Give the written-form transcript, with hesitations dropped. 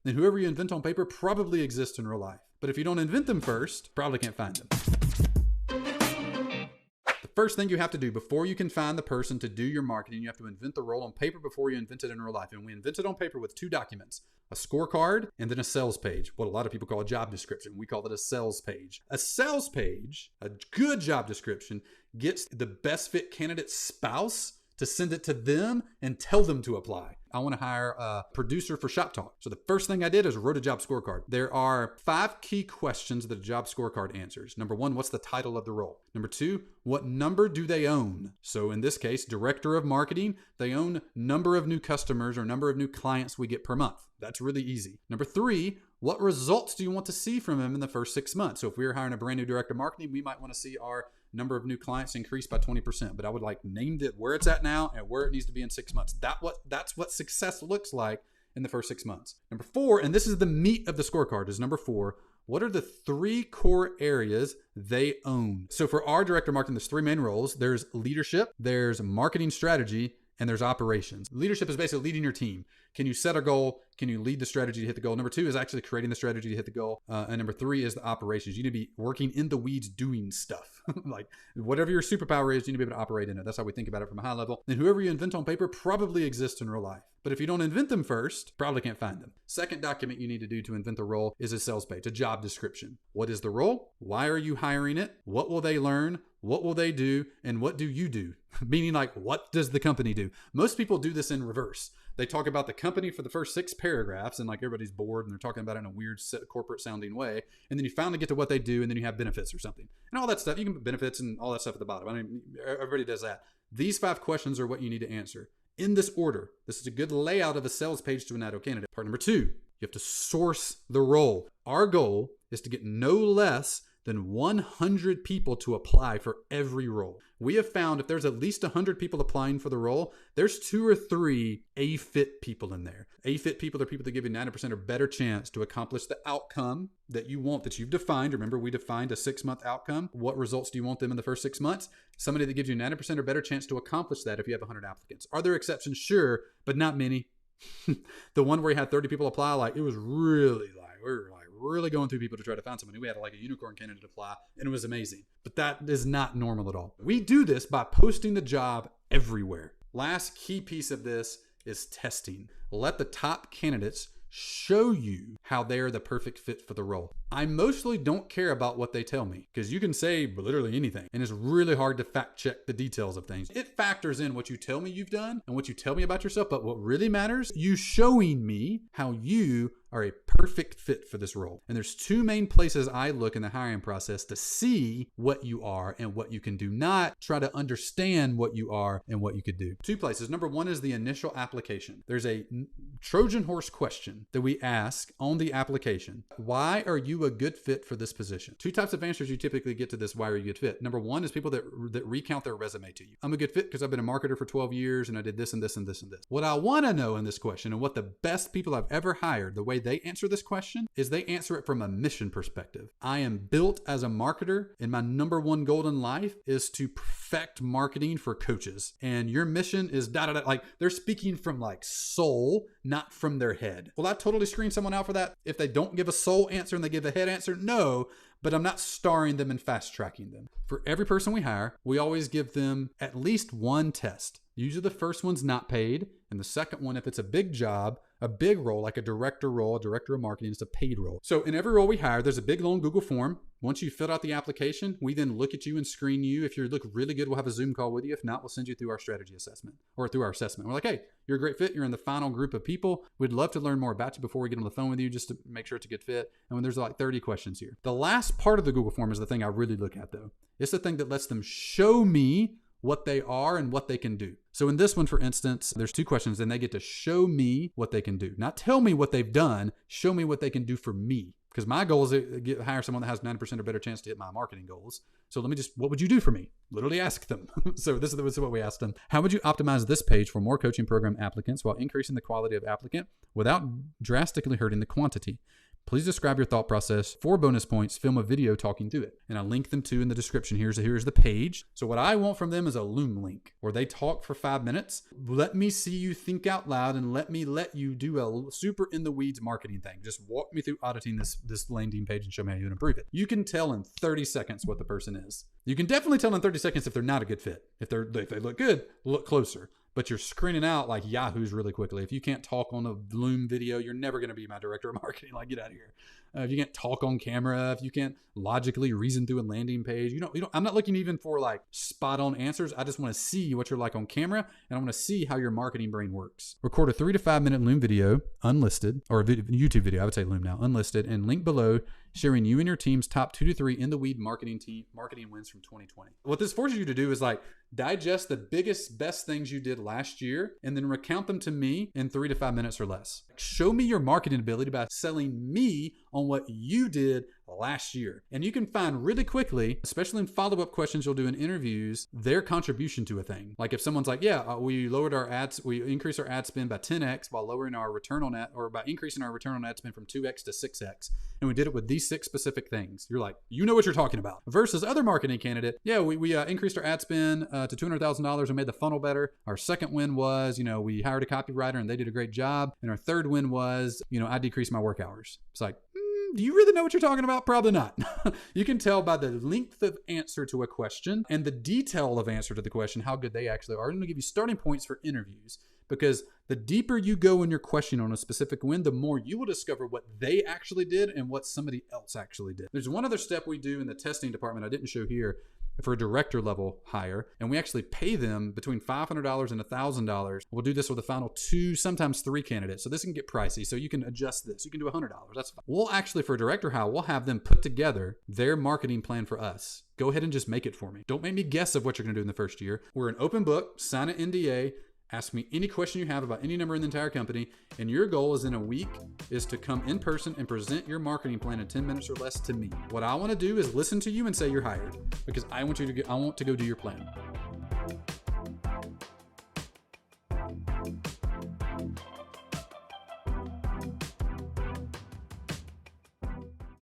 then whoever you invent on paper probably exists in real life. But if you don't invent them first, probably can't find them. The first thing you have to do before you can find the person to do your marketing, you have to invent the role on paper before you invent it in real life. And we invent it on paper with two documents, a scorecard and then a sales page, what a lot of people call a job description. We call it a sales page. A sales page, a good job description, gets the best fit candidate's spouse to send it to them and tell them to apply. I want to hire a producer for Shop Talk. So the first thing I did is wrote a job scorecard. There are 5 key questions that a job scorecard answers. Number 1, what's the title of the role? Number 2, what number do they own? So in this case, director of marketing, they own number of new customers or number of new clients we get per month. That's really easy. Number 3, what results do you want to see from them in the first 6 months? So if we were hiring a brand new director of marketing, we might want to see our number of new clients increase by 20%, but I would like named it where it's at now and where it needs to be in 6 months. That's what success looks like in the first 6 months. Number 4, and this is the meat of the scorecard, is number 4, what are the 3 core areas they own? So for our director of marketing, there's 3 main roles. There's leadership, there's marketing strategy, and there's operations. Leadership is basically leading your team. Can you set a goal? Can you lead the strategy to hit the goal? Number 2 is actually creating the strategy to hit the goal. And number 3 is the operations. You need to be working in the weeds doing stuff. Like whatever your superpower is, you need to be able to operate in it. That's how we think about it from a high level. And whoever you invent on paper probably exists in real life. But if you don't invent them first, probably can't find them. Second document you need to do to invent the role is a sales page, a job description. What is the role? Why are you hiring it? What will they learn? What will they do? And what do you do? Meaning like, what does the company do? Most people do this in reverse. They talk about the company for the first 6 paragraphs and like everybody's bored and they're talking about it in a weird corporate sounding way. And then you finally get to what they do and then you have benefits or something. And all that stuff, you can put benefits and all that stuff at the bottom. I mean, everybody does that. These 5 questions are what you need to answer in this order. This is a good layout of a sales page to an ideal candidate. Part number 2, you have to source the role. Our goal is to get no less than 100 people to apply for every role. We have found if there's at least 100 people applying for the role, there's 2 or 3 A-fit people in there. A-fit people are people that give you 90% or better chance to accomplish the outcome that you want, that you've defined. Remember, we defined a 6-month outcome. What results do you want them in the first 6 months? Somebody that gives you 90% or better chance to accomplish that if you have 100 applicants. Are there exceptions? Sure, but not many. The one where we had 30 people apply, like it was really we were really going through people to try to find somebody. We had like a unicorn candidate apply and it was amazing, but that is not normal at all. We do this by posting the job everywhere. Last key piece of this is testing. Let the top candidates show you how they are the perfect fit for the role. I mostly don't care about what they tell me because you can say literally anything and it's really hard to fact check the details of things. It factors in what you tell me you've done and what you tell me about yourself, but what really matters, you showing me how you are a perfect fit for this role. And there's 2 main places I look in the hiring process to see what you are and what you can do, not try to understand what you are and what you could do. 2 places. Number 1 is the initial application. There's a Trojan horse question that we ask on the application. Why are you a good fit for this position? 2 types of answers you typically get to this why are you a good fit. Number 1 is people that recount their resume to you. I'm a good fit because I've been a marketer for 12 years and I did this and this and this and this. What I want to know in this question and what the best people I've ever hired, the way they answer this question is they answer it from a mission perspective. I am built as a marketer and my number 1 goal in life is to perfect marketing for coaches. And your mission is da-da-da. Like they're speaking from like soul, not from their head. Will I totally screen someone out for that? If they don't give a soul answer and they give a head answer? No, but I'm not starring them and fast tracking them. For every person we hire, we always give them at least 1 test. Usually the first one's not paid. And the second one, if it's a big job, a big role, like a director of marketing, is a paid role. So in every role we hire, there's a big long Google form. Once you fill out the application, we then look at you and screen you. If you look really good, we'll have a Zoom call with you. If not, we'll send you through our strategy assessment or through our assessment. We're like, hey, you're a great fit. You're in the final group of people. We'd love to learn more about you before we get on the phone with you, just to make sure it's a good fit. And when there's like 30 questions here. The last part of the Google form is the thing I really look at though. It's the thing that lets them show me what they are and what they can do. So in this one, for instance, there's 2 questions and they get to show me what they can do. Not tell me what they've done, show me what they can do for me. Because my goal is to hire someone that has 90% or better chance to hit my marketing goals. So what would you do for me? Literally ask them. So this is what we asked them. How would you optimize this page for more coaching program applicants while increasing the quality of applicant without drastically hurting the quantity? Please describe your thought process. 4 bonus points, film a video talking through it. And I link them to in the description. Here's the page. So what I want from them is a Loom link where they talk for 5 minutes. Let me see you think out loud and let you do a super in the weeds marketing thing. Just walk me through auditing this landing page and show me how you would improve it. You can tell in 30 seconds what the person is. You can definitely tell in 30 seconds if they're not a good fit. If they look good, look closer. But you're screening out like Yahoos really quickly. If you can't talk on a Loom video, you're never going to be my director of marketing. Like, get out of here. If you can't talk on camera, if you can't logically reason through a landing page, I'm not looking even for like spot on answers. I just want to see what you're like on camera, and I want to see how your marketing brain works. Record a 3 to 5 minute Loom video, unlisted, or a YouTube video. I would say Loom now, unlisted, and link below sharing you and your team's top 2 to 3 in the weed marketing wins from 2020. What this forces you to do is like digest the best things you did last year and then recount them to me in 3 to 5 minutes or less. Show me your marketing ability by selling me on what you did last year. And you can find really quickly, especially in follow-up questions you'll do in interviews, their contribution to a thing. Like if someone's like, we increased our ad spend by 10x while lowering our return on ad, or by increasing our return on ad spend from 2x to 6x. And we did it with these 6 specific things. You're like, you know what you're talking about. Versus other marketing candidate, we increased our ad spend to $200,000 and made the funnel better. Our second win was, we hired a copywriter and they did a great job. And our third win was, I decreased my work hours. It's like, do you really know what you're talking about? Probably not. You can tell by the length of answer to a question and the detail of answer to the question how good they actually are. I'm going to give you starting points for interviews, because the deeper you go in your question on a specific win, the more you will discover what they actually did and what somebody else actually did. There's one other step we do in the testing department I didn't show here for a director level hire, and we actually pay them between $500 and $1,000. We'll do this with the final 2, sometimes 3 candidates. So this can get pricey. So you can adjust this. You can do $100. That's fine. We'll actually, for a director hire, we'll have them put together their marketing plan for us. Go ahead and just make it for me. Don't make me guess of what you're going to do in the first year. We're an open book. Sign an NDA. Ask me any question you have about any number in the entire company, and your goal is in a week is to come in person and present your marketing plan in 10 minutes or less to me. What I want to do is listen to you and say you're hired, because I want to go do your plan.